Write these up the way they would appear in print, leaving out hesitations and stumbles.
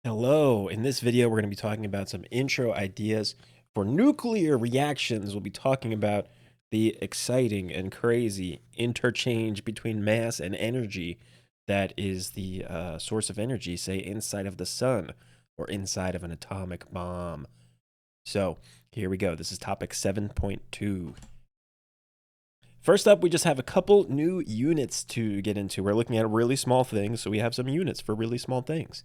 Hello, in this video we're going to be talking about some intro ideas for nuclear reactions. We'll be talking about the exciting and crazy interchange between mass and energy that is the source of energy, say inside of the sun or inside of an atomic bomb. So here we go. This is topic 7.2. First up, we just have a couple new units to get into. We're looking at really small things, so we have some units for really small things.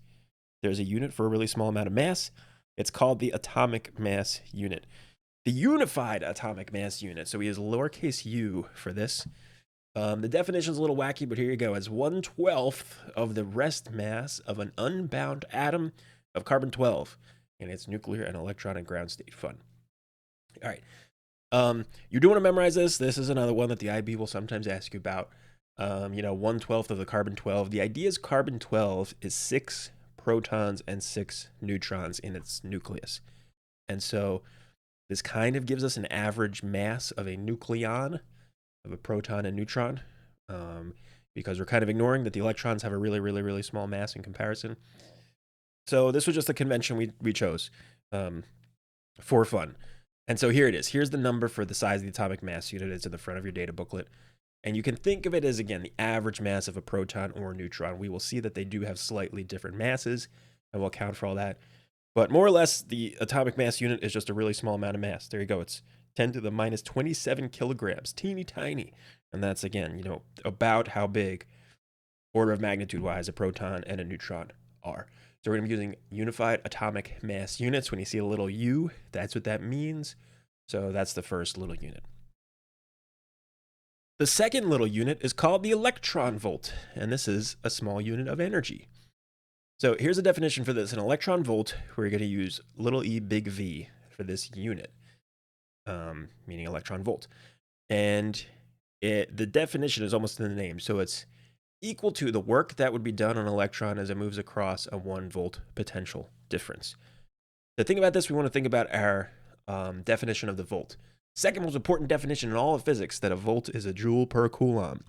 There's a unit for a really small amount of mass. It's called the atomic mass unit. The unified atomic mass unit. So we use lowercase u for this. The definition is a little wacky, but here you go. It's 1/12 of the rest mass of an unbound atom of carbon-12 in its nuclear and electron and ground state. Fun. All right. You do want to memorize this. This is another one that the IB will sometimes ask you about. 1/12 of the carbon-12. The idea is carbon-12 is 6 protons and 6 neutrons in its nucleus. And so this kind of gives us an average mass of a nucleon, of a proton and neutron, because we're kind of ignoring that the electrons have a really, really, really small mass in comparison. So this was just a convention we chose for fun. And so here it is. Here's the number for the size of the atomic mass unit. It's in the front of your data booklet. And you can think of it as, again, the average mass of a proton or a neutron. We will see that they do have slightly different masses, and we'll account for all that. But more or less, the atomic mass unit is just a really small amount of mass. There you go. It's 10 to the minus 27 kilograms. Teeny tiny. And that's, again, about how big, order of magnitude-wise, a proton and a neutron are. So we're going to be using unified atomic mass units. When you see a little u, that's what that means. So that's the first little unit. The second little unit is called the electron volt, and this is a small unit of energy. So here's a definition for this. An electron volt, we're going to use little e big V for this unit, meaning electron volt. And the definition is almost in the name. So it's equal to the work that would be done on an electron as it moves across a 1 volt potential difference. The thing about this, we want to think about our definition of the volt. Second most important definition in all of physics, that a volt is a joule per coulomb.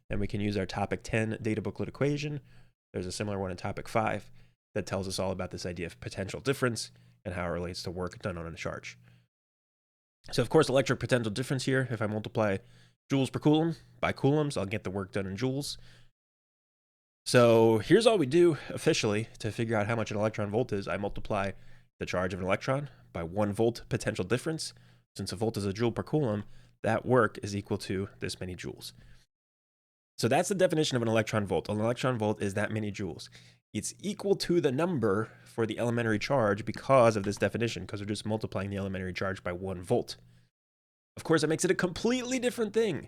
And we can use our topic 10 data booklet equation. There's a similar one in topic 5 that tells us all about this idea of potential difference and how it relates to work done on a charge. So of course, electric potential difference here, if I multiply joules per coulomb by coulombs, I'll get the work done in joules. So here's all we do officially to figure out how much an electron volt is. I multiply the charge of an electron by 1 volt potential difference. Since a volt is a joule per coulomb, that work is equal to this many joules. So that's the definition of an electron volt. An electron volt is that many joules. It's equal to the number for the elementary charge because of this definition, because we're just multiplying the elementary charge by 1 volt. Of course, it makes it a completely different thing.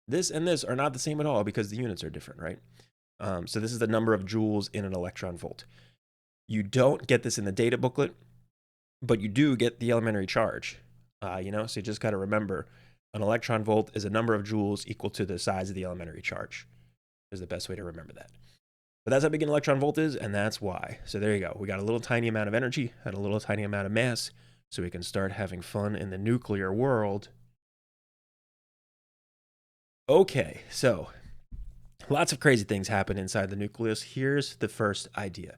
This and this are not the same at all because the units are different, right? So this is the number of joules in an electron volt. You don't get this in the data booklet, but you do get the elementary charge. So you just got to remember an electron volt is a number of joules equal to the size of the elementary charge is the best way to remember that. But that's how big an electron volt is, and that's why. So there you go. We got a little tiny amount of energy and a little tiny amount of mass, so we can start having fun in the nuclear world. Okay, so lots of crazy things happen inside the nucleus. Here's the first idea.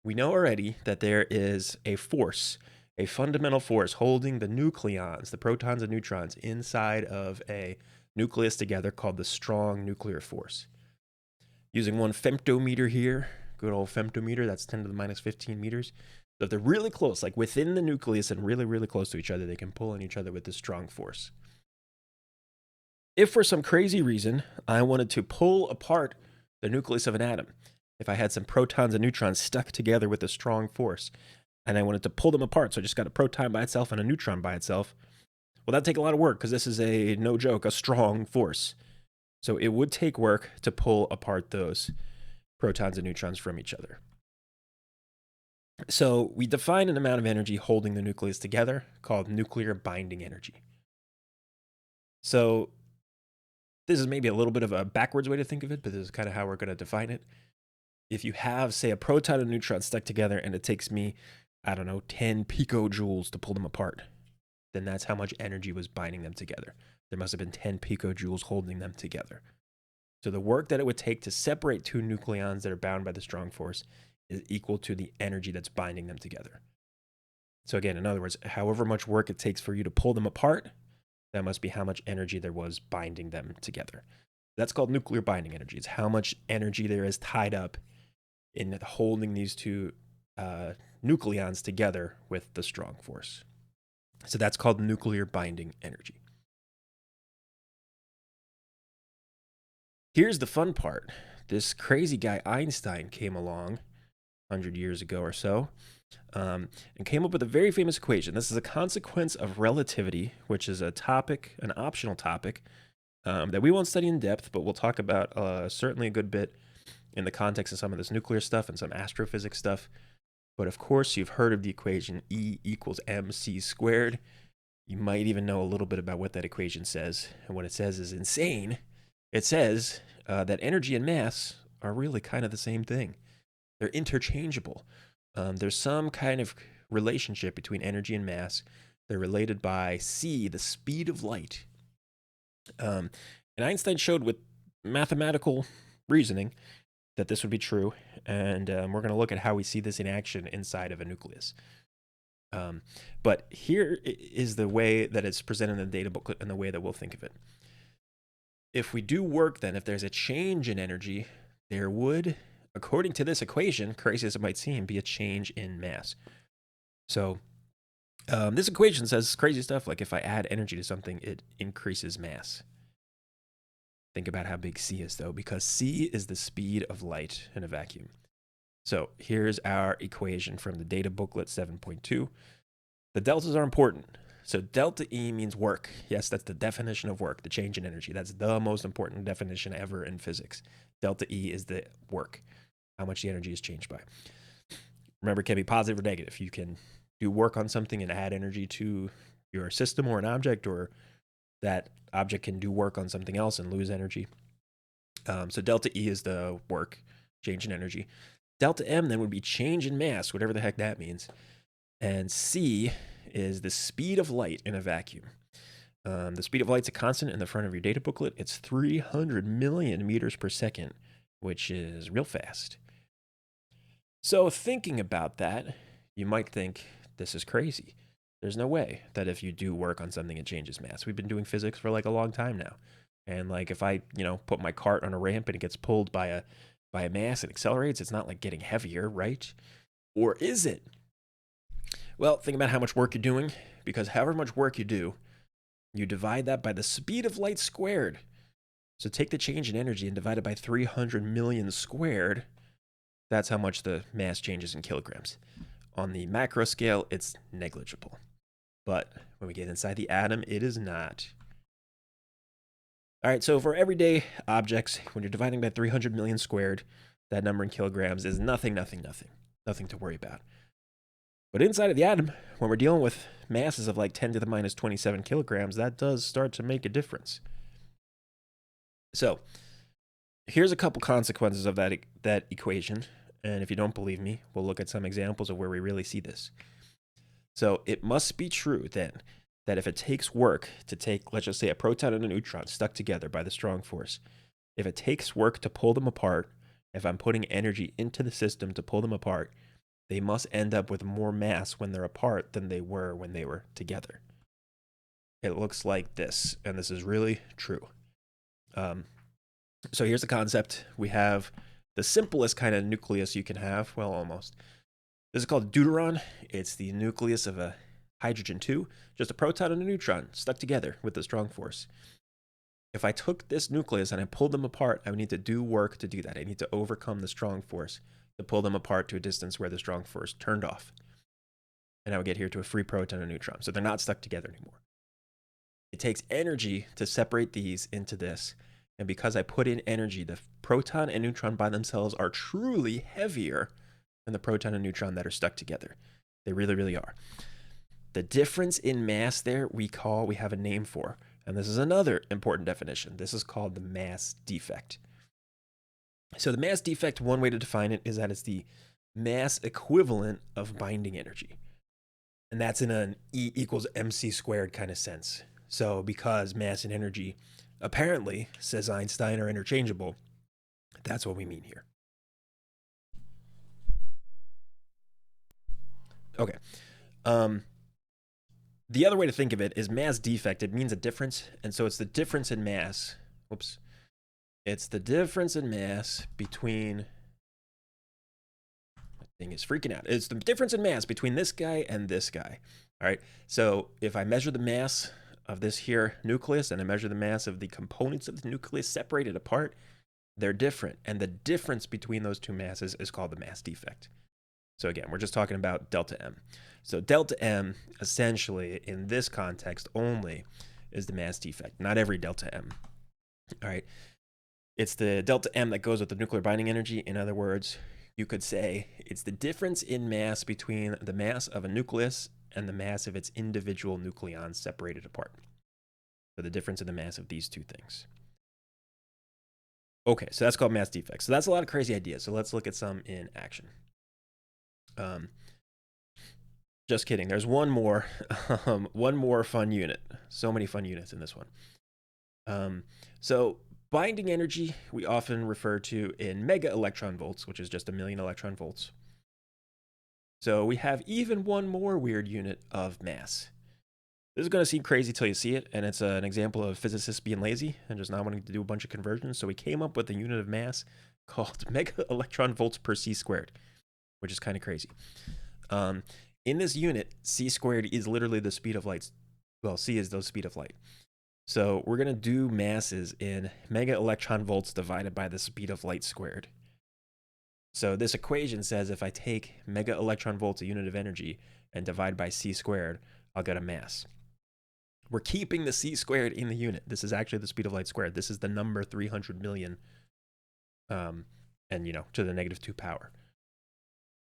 We know already that there is a force, a fundamental force holding the nucleons, the protons and neutrons, inside of a nucleus together called the strong nuclear force. Using one femtometer here, good old femtometer, that's 10 to the minus 15 meters. So if they're really close, like within the nucleus and really, really close to each other, they can pull on each other with this strong force. If for some crazy reason I wanted to pull apart the nucleus of an atom, if I had some protons and neutrons stuck together with a strong force, and I wanted to pull them apart, so I just got a proton by itself and a neutron by itself, well, that'd take a lot of work because this is no joke, a strong force. So it would take work to pull apart those protons and neutrons from each other. So we define an amount of energy holding the nucleus together called nuclear binding energy. So this is maybe a little bit of a backwards way to think of it, but this is kind of how we're going to define it. If you have, say, a proton and neutron stuck together and it takes me, 10 picojoules to pull them apart, then that's how much energy was binding them together. There must have been 10 picojoules holding them together. So the work that it would take to separate two nucleons that are bound by the strong force is equal to the energy that's binding them together. So again, in other words, however much work it takes for you to pull them apart, that must be how much energy there was binding them together. That's called nuclear binding energy. It's how much energy there is tied up in holding these two nucleons together with the strong force. So that's called nuclear binding energy. Here's the fun part. This crazy guy Einstein came along 100 years ago or so, and came up with a very famous equation. This is a consequence of relativity, which is a topic, an optional topic, that we won't study in depth, but we'll talk about certainly a good bit in the context of some of this nuclear stuff and some astrophysics stuff. But of course, you've heard of the equation E equals mc squared. You might even know a little bit about what that equation says. And what it says is insane. It says that energy and mass are really kind of the same thing. They're interchangeable. There's some kind of relationship between energy and mass. They're related by c, the speed of light. And Einstein showed with mathematical reasoning that this would be true. And we're going to look at how we see this in action inside of a nucleus. But here is the way that it's presented in the data booklet and the way that we'll think of it. If we do work, then, if there's a change in energy, there would, according to this equation, crazy as it might seem, be a change in mass. So this equation says crazy stuff like if I add energy to something, it increases mass. Think about how big c is, though, because c is the speed of light in a vacuum. So here's our equation from the data booklet 7.2. The deltas are important. So delta E means work. Yes, that's the definition of work, the change in energy. That's the most important definition ever in physics. Delta E is the work, how much the energy is changed by. Remember, it can be positive or negative. You can do work on something and add energy to your system or an object, or that object can do work on something else and lose energy. So delta E is the work, change in energy. Delta M then would be change in mass, whatever the heck that means. And C is the speed of light in a vacuum. The speed of light's a constant in the front of your data booklet. It's 300 million meters per second, which is real fast. So thinking about that, you might think this is crazy. There's no way that if you do work on something, it changes mass. We've been doing physics for like a long time now. And like if I, put my cart on a ramp and it gets pulled by a mass and accelerates, it's not like getting heavier, right? Or is it? Well, think about how much work you're doing, because however much work you do, you divide that by the speed of light squared. So take the change in energy and divide it by 300 million squared. That's how much the mass changes in kilograms. On the macro scale, it's negligible. But when we get inside the atom, it is not. All right, so for everyday objects, when you're dividing by 300 million squared, that number in kilograms is nothing to worry about. But inside of the atom, when we're dealing with masses of like 10 to the minus 27 kilograms, that does start to make a difference. So here's a couple consequences of that equation. And if you don't believe me, we'll look at some examples of where we really see this. So it must be true then that if it takes work to take, let's just say, a proton and a neutron stuck together by the strong force, if it takes work to pull them apart, if I'm putting energy into the system to pull them apart, they must end up with more mass when they're apart than they were when they were together. It looks like this, and this is really true. So here's the concept. We have the simplest kind of nucleus you can have. Well, almost. This is called deuteron. It's the nucleus of a hydrogen 2, just a proton and a neutron stuck together with a strong force. If I took this nucleus and I pulled them apart, I would need to do work to do that. I need to overcome the strong force to pull them apart to a distance where the strong force turned off. And I would get here to a free proton and neutron. So they're not stuck together anymore. It takes energy to separate these into this. And because I put in energy, the proton and neutron by themselves are truly heavier than the proton and neutron that are stuck together. They really, really are. The difference in mass there we have a name for. And this is another important definition. This is called the mass defect. So the mass defect, one way to define it is that it's the mass equivalent of binding energy. And that's in an E equals mc squared kind of sense. So because mass and energy apparently, says Einstein, are interchangeable, that's what we mean here. Okay. Um, the other way to think of it is mass defect. It means a difference, and so it's the difference in mass. Whoops. It's the difference in mass between. My thing is freaking out. It's the difference in mass between this guy and this guy. All right. So if I measure the mass of this here nucleus and I measure the mass of the components of the nucleus separated apart, they're different, and the difference between those two masses is called the mass defect. So again, we're just talking about delta M. So delta M, essentially, in this context only, is the mass defect, not every delta M. All right. It's the delta M that goes with the nuclear binding energy. In other words, you could say it's the difference in mass between the mass of a nucleus and the mass of its individual nucleons separated apart. So the difference in the mass of these two things. Okay, so that's called mass defect. So that's a lot of crazy ideas. So let's look at some in action. Just kidding. There's one more fun unit. So many fun units in this one. So binding energy we often refer to in mega electron volts, which is just 1,000,000 electron volts. So we have even one more weird unit of mass. This is going to seem crazy till you see it, and it's an example of physicists being lazy and just not wanting to do a bunch of conversions. So we came up with a unit of mass called mega electron volts per c squared, which is kind of crazy. In this unit, c squared is literally the speed of light. Well, c is the speed of light. So we're going to do masses in mega electron volts divided by the speed of light squared. So this equation says if I take mega electron volts, a unit of energy, and divide by c squared, I'll get a mass. We're keeping the c squared in the unit. This is actually the speed of light squared. This is the number 300 million, and to the -2 power.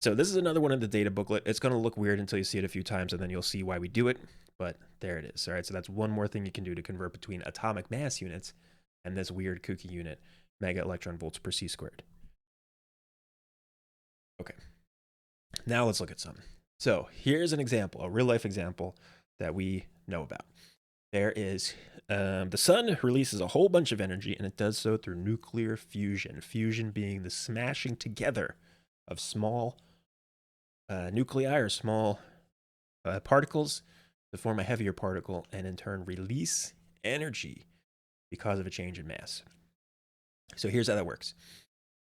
So this is another one in the data booklet. It's going to look weird until you see it a few times, and then you'll see why we do it. But there it is. All right, so that's one more thing you can do to convert between atomic mass units and this weird kooky unit, mega electron volts per c squared. Okay, now let's look at some. So here's an example, a real life example that we know about. There is the sun releases a whole bunch of energy, and it does so through nuclear fusion. Fusion being the smashing together of small nuclei or small particles to form a heavier particle and in turn release energy because of a change in mass. So here's how that works.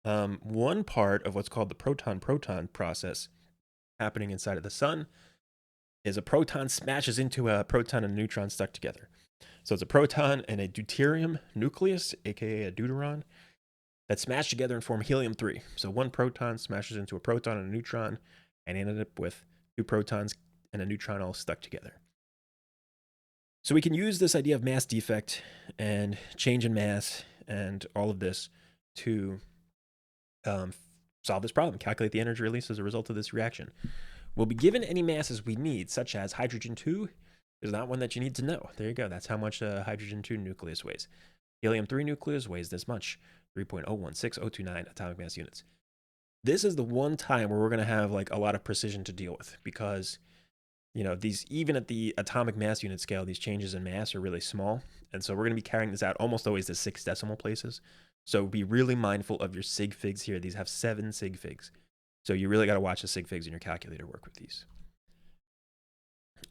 One part of what's called the proton-proton process happening inside of the sun is a proton smashes into a proton and a neutron stuck together. So it's a proton and a deuterium nucleus, aka a deuteron, that smash together and form helium-3. So one proton smashes into a proton and a neutron and ended up with two protons and a neutron all stuck together. So we can use this idea of mass defect and change in mass and all of this to solve this problem, calculate the energy release as a result of this reaction. We'll be given any masses we need, such as hydrogen-2 is not one that you need to know. There you go. That's how much a hydrogen-2 nucleus weighs. Helium-3 nucleus weighs this much, 3.016029 atomic mass units. This is the one time where we're going to have like a lot of precision to deal with because, these, even at the atomic mass unit scale, these changes in mass are really small. And so we're going to be carrying this out almost always to 6 decimal places. So be really mindful of your sig figs here. These have 7 sig figs. So you really got to watch the sig figs in your calculator work with these.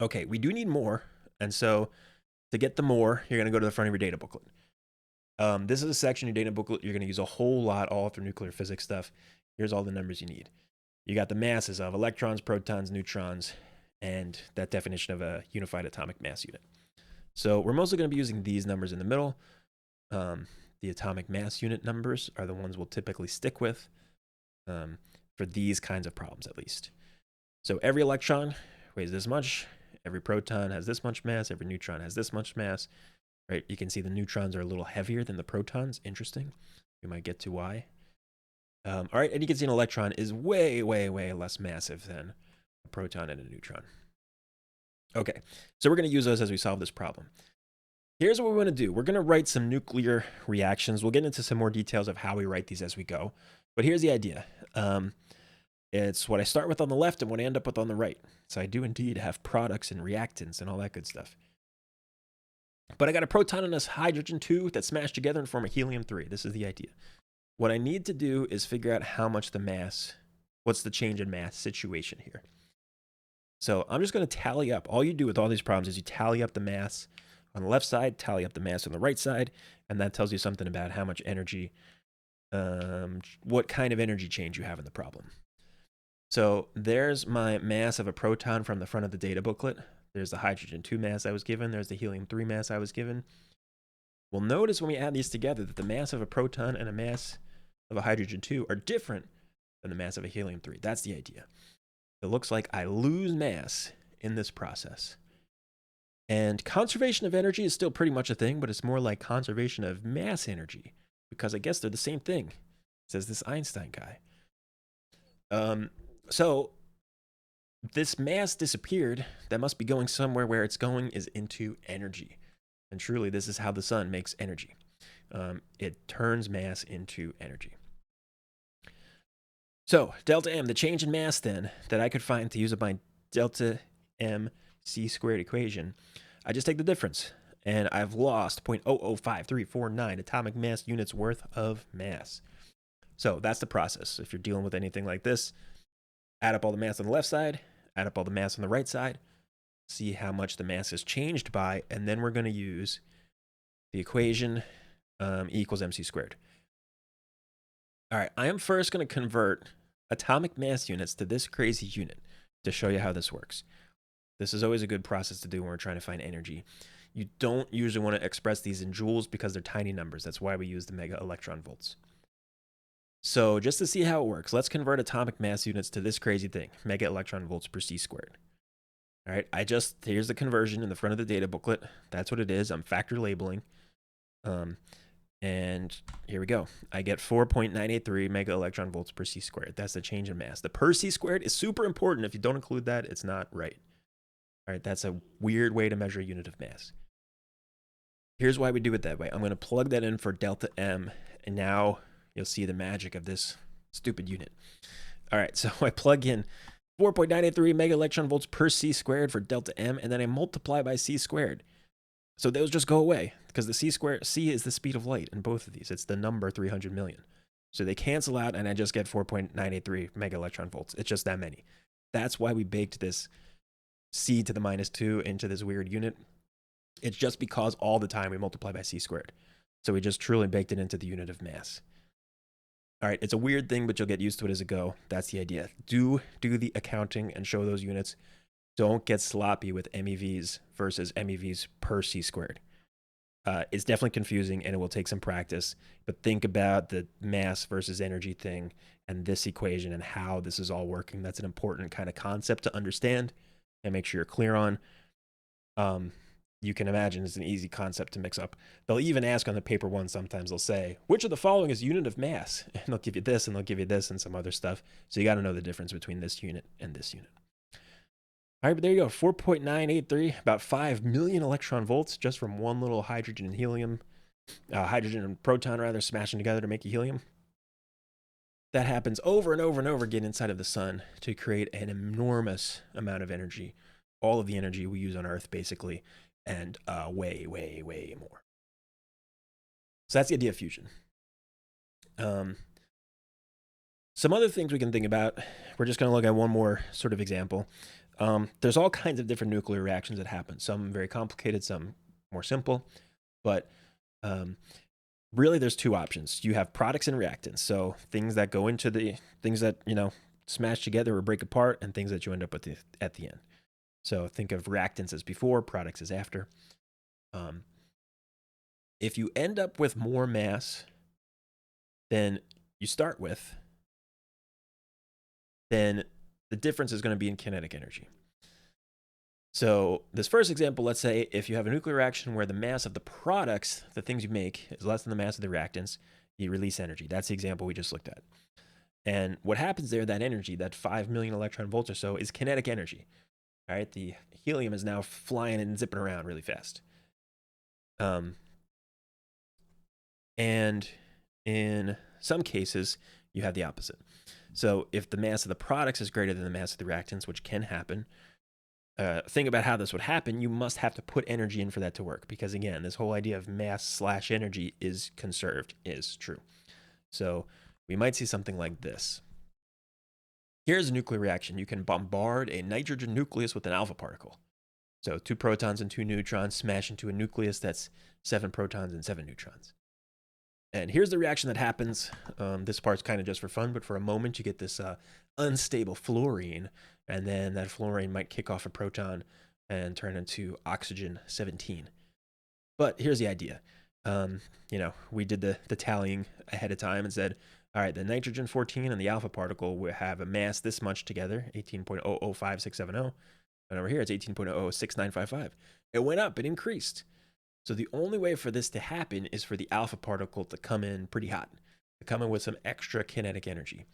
Okay, we do need more. And so to get the more, you're going to go to the front of your data booklet. This is a section in your data booklet you're going to use a whole lot all through nuclear physics stuff. Here's all the numbers you need. You got the masses of electrons, protons, neutrons, and that definition of a unified atomic mass unit. So we're mostly going to be using these numbers in the middle. The atomic mass unit numbers are the ones we'll typically stick with for these kinds of problems, at least. So every electron weighs this much. Every proton has this much mass. Every neutron has this much mass. Right? You can see the neutrons are a little heavier than the protons. Interesting. We might get to why. All right, and you can see an electron is way, way, way less massive than a proton and a neutron. Okay, so we're going to use those as we solve this problem. Here's what we want to do. We're going to write some nuclear reactions. We'll get into some more details of how we write these as we go. But here's the idea. It's what I start with on the left and what I end up with on the right. So I do indeed have products and reactants and all that good stuff. But I got a proton and a hydrogen-2 that smash together and form a helium-3. This is the idea. What I need to do is figure out how much the mass, what's the change in mass situation here. So I'm just going to tally up. All you do with all these problems is you tally up the mass on the left side, tally up the mass on the right side, and that tells you something about how much energy, what kind of energy change you have in the problem. So there's my mass of a proton from the front of the data booklet. There's the hydrogen 2 mass I was given. There's the helium 3 mass I was given. We'll notice when we add these together that the mass of a proton and a mass of a hydrogen 2 are different than the mass of a helium 3. That's the idea. It looks like I lose mass in this process. And conservation of energy is still pretty much a thing, but it's more like conservation of mass energy, because I guess they're the same thing, says this Einstein guy. So this mass disappeared. That must be going somewhere. Where it's going is into energy. And truly, this is how the sun makes energy. It turns mass into energy. So delta M, the change in mass then that I could find to use my delta M c squared equation, I just take the difference, and I've lost 0.005349 atomic mass units worth of mass. So that's the process. If you're dealing with anything like this, add up all the mass on the left side, add up all the mass on the right side, see how much the mass has changed by, and then we're going to use the equation E equals mc squared. All right, I am first going to convert atomic mass units to this crazy unit to show you how this works. This is always a good process to do when we're trying to find energy. You don't usually want to express these in joules because they're tiny numbers. That's why we use the mega electron volts. So just to see how it works, let's convert atomic mass units to this crazy thing, mega electron volts per c squared. All right, here's the conversion in the front of the data booklet. That's what it is. I'm factor labeling. And here we go. I get 4.983 mega electron volts per c squared. That's the change in mass. The per c squared is super important. If you don't include that, it's not right. All right, that's a weird way to measure a unit of mass. Here's why we do it that way. I'm going to plug that in for delta M, and now you'll see the magic of this stupid unit. All right, so I plug in 4.983 mega electron volts per c squared for delta M, and then I multiply by c squared. So those just go away because the c is the speed of light in both of these. It's the number 300 million. So they cancel out, and I just get 4.983 mega electron volts. It's just that many. That's why we baked this c to the -2 into this weird unit. It's just because all the time we multiply by c squared. So we just truly baked it into the unit of mass. All right, it's a weird thing, but you'll get used to it as it goes. That's the idea. Do the accounting and show those units. Don't get sloppy with MEVs versus MEVs per c squared. It's definitely confusing, and it will take some practice, but think about the mass versus energy thing and this equation and how this is all working. That's an important kind of concept to understand and make sure you're clear on. You can imagine it's an easy concept to mix up. They'll even ask on the paper one, sometimes they'll say, which of the following is unit of mass? And they'll give you this, and they'll give you this, and some other stuff. So you got to know the difference between this unit and this unit. All right, but there you go, 4.983, about 5 million electron volts just from one little hydrogen and helium, hydrogen and proton rather, smashing together to make a helium. That happens over and over and over again inside of the sun to create an enormous amount of energy, all of the energy we use on Earth, basically, and way, way, way more. So that's the idea of fusion. Some other things we can think about, we're just going to look at one more sort of example. There's all kinds of different nuclear reactions that happen, some very complicated, some more simple, but really there's two options. You have products and reactants, so things that go into the things that, smash together or break apart, and things that you end up with at the end. So think of reactants as before, products as after. If you end up with more mass than you start with, then the difference is going to be in kinetic energy. So this first example, let's say if you have a nuclear reaction where the mass of the products, the things you make, is less than the mass of the reactants, you release energy. That's the example we just looked at. And what happens there, that energy, that 5 million electron volts or so, is kinetic energy. All right, the helium is now flying and zipping around really fast. And in some cases, you have the opposite. So if the mass of the products is greater than the mass of the reactants, which can happen, think about how this would happen. You must have to put energy in for that to work, because again, this whole idea of mass/energy is conserved is true. So we might see something like this. Here's a nuclear reaction. You can bombard a nitrogen nucleus with an alpha particle. So 2 protons and 2 neutrons smash into a nucleus that's 7 protons and 7 neutrons. And here's the reaction that happens. This part's kind of just for fun, but for a moment you get this unstable fluorine, and then that fluorine might kick off a proton and turn into oxygen 17. But here's the idea. We did the tallying ahead of time and said, all right, the nitrogen 14 and the alpha particle will have a mass this much together, 18.005670. And over here, it's 18.006955. It went up, it increased. So the only way for this to happen is for the alpha particle to come in pretty hot, to come in with some extra kinetic energy.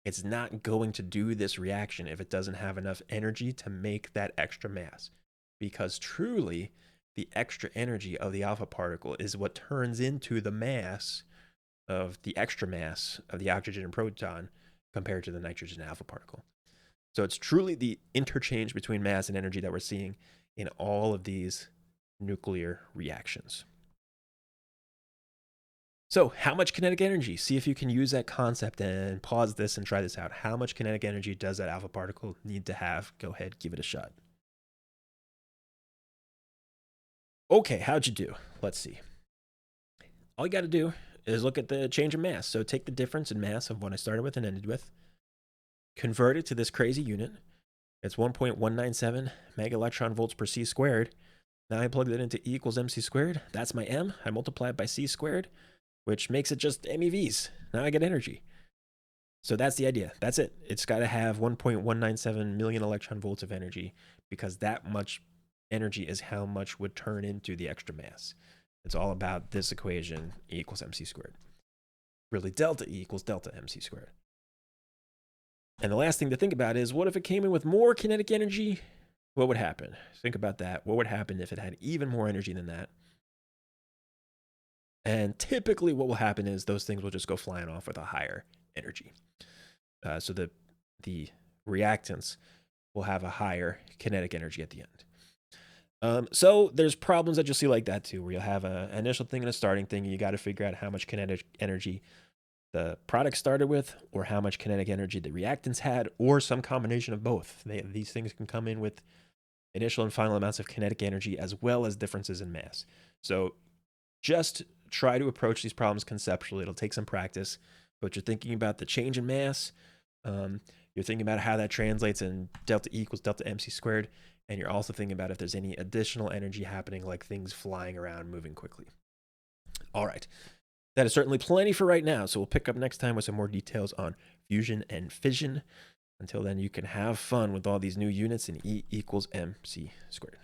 It's not going to do this reaction if it doesn't have enough energy to make that extra mass, because truly the extra energy of the alpha particle is what turns into the mass of the extra mass of the oxygen and proton compared to the nitrogen alpha particle. So it's truly the interchange between mass and energy that we're seeing in all of these nuclear reactions. So how much kinetic energy? See if you can use that concept and pause this and try this out. How much kinetic energy does that alpha particle need to have? Go ahead, give it a shot. Okay, how'd you do? Let's see. All you got to do is look at the change in mass. So take the difference in mass of what I started with and ended with, convert it to this crazy unit. It's 1.197 mega electron volts per c squared. Now I plugged it into E equals mc squared. That's my m. I multiply it by c squared, which makes it just MEVs. Now I get energy. So that's the idea. That's it. It's got to have 1.197 million electron volts of energy, because that much energy is how much would turn into the extra mass. It's all about this equation, E equals mc squared. Really, delta E equals delta mc squared. And the last thing to think about is, what if it came in with more kinetic energy? What would happen? Think about that. What would happen if it had even more energy than that? And typically what will happen is those things will just go flying off with a higher energy. So the reactants will have a higher kinetic energy at the end. So there's problems that you'll see like that too, where you'll have an initial thing and a starting thing, and you got to figure out how much kinetic energy the product started with, or how much kinetic energy the reactants had, or some combination of both. These things can come in with initial and final amounts of kinetic energy, as well as differences in mass. So just try to approach these problems conceptually. It'll take some practice, but you're thinking about the change in mass. You're thinking about how that translates in delta E equals delta mc squared. And you're also thinking about if there's any additional energy happening, like things flying around, moving quickly. All right. That is certainly plenty for right now. So we'll pick up next time with some more details on fusion and fission. Until then, you can have fun with all these new units in E equals mc squared.